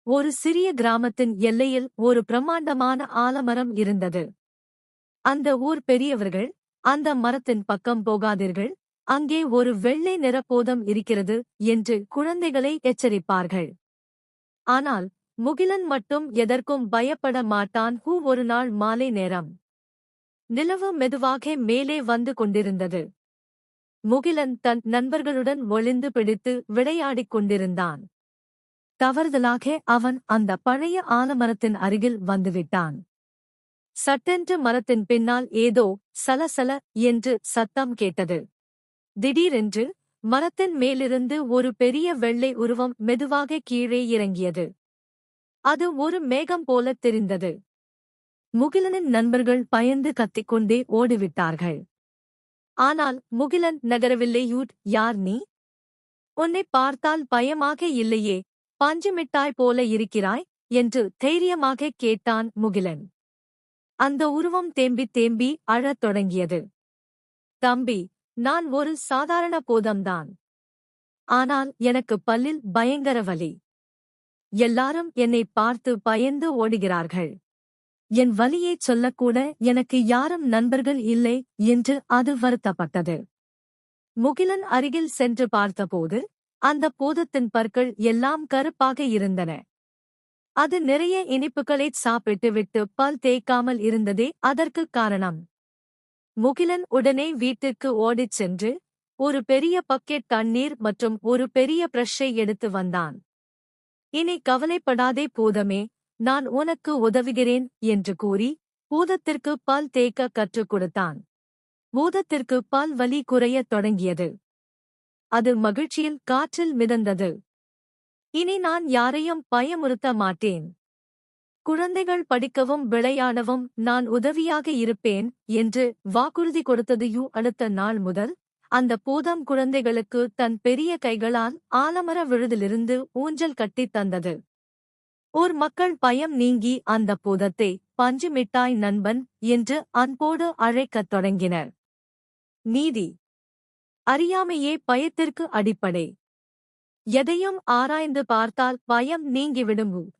ஒரு சிறிய கிராமத்தின் எல்லையில் ஒரு பிரம்மாண்டமான ஆலமரம் இருந்தது. அந்த ஊர் பெரியவர்கள், அந்த மரத்தின் பக்கம் போகாதீர்கள், அங்கே ஒரு வெள்ளை நிற பூதம் இருக்கிறது என்று குழந்தைகளை எச்சரிப்பார்கள். ஆனால் முகிலன் மட்டும் எதற்கும் பயப்பட மாட்டான். ஒரு நாள் மாலை நேரம். நிலவு மெதுவாக மேலே வந்து கொண்டிருந்தது. முகிலன் தன் நண்பர்களுடன் ஒளிந்து பிடித்து விளையாடிக் கொண்டிருந்தான். தவறுதலாக அவன் அந்த பழைய ஆலமரத்தின் அருகில் வந்துவிட்டான். சட்டென்று மரத்தின் பின்னால் ஏதோ சலசல என்று சத்தம் கேட்டது. திடீரென்று மரத்தின் மேலிருந்து ஒரு பெரிய வெள்ளை உருவம் மெதுவாக கீழே இறங்கியது. அது ஒரு மேகம் போலத் தெரிந்தது. முகிலனின் நண்பர்கள் பயந்து கத்திக்கொண்டே ஓடிவிட்டார்கள். ஆனால் முகிலன் நகரவில்லை. யார் நீ? உன்னைப் பார்த்தால் பயமாக இல்லையே, பஞ்சு மிட்டாய் போல இருக்கிறாய் என்று தைரியமாகக் கேட்டான் முகிலன். அந்த உருவம் தேம்பி தேம்பி அழத் தொடங்கியது. தம்பி, நான் ஒரு சாதாரண பூதம்தான். ஆனால் எனக்கு பல்லில் பயங்கர வலி. எல்லாரும் என்னைப் பார்த்து பயந்து ஓடுகிறார்கள். என் வலியைச் சொல்லக்கூட எனக்கு யாரும் நண்பர்கள் இல்லை என்று அது வருத்தப்பட்டது. முகிலன் அருகில் சென்று பார்த்தபோது அந்த பூதத்தின் பற்கள் எல்லாம் கருப்பாக இருந்தன. அது நிறைய இனிப்புகளைச் சாப்பிட்டுவிட்டு பல் தேய்க்காமல் இருந்ததே அதற்குக் காரணம். முகிலன் உடனே வீட்டிற்கு ஓடிச் சென்று ஒரு பெரிய பக்கெட் தண்ணீர் மற்றும் ஒரு பெரிய பிரஷ்ஷை எடுத்து வந்தான். இனி கவலைப்படாதே பூதமே, நான் உனக்கு உதவுகிறேன் என்று கூறி பூதத்திற்கு பல் தேய்க்க கற்றுக் கொடுத்தான். பூதத்திற்கு பல் வலி குறையத் தொடங்கியது. அது மகிழ்ச்சியில் காற்றில் மிதந்தது. இனி நான் யாரையும் பயமுறுத்த மாட்டேன். குழந்தைகள் படிக்கவும் விளையாடவும் நான் உதவியாக இருப்பேன் என்று வாக்குறுதி கொடுத்தது. அடுத்த நாள் முதல் அந்த பூதம் குழந்தைகளுக்கு தன் பெரிய கைகளால் ஆலமர விழுதிலிருந்து ஊஞ்சல் கட்டித் தந்தது. ஊர் மக்கள் பயம் நீங்கி அந்த பூதத்தை பஞ்சு மிட்டாய் நண்பன் என்று அன்போடு அழைக்கத் தொடங்கினர். நீதி. அறியாமையே பயத்திற்கு அடிப்படை. எதையும் ஆராய்ந்து பார்த்தால் பயம் நீங்கிவிடும்.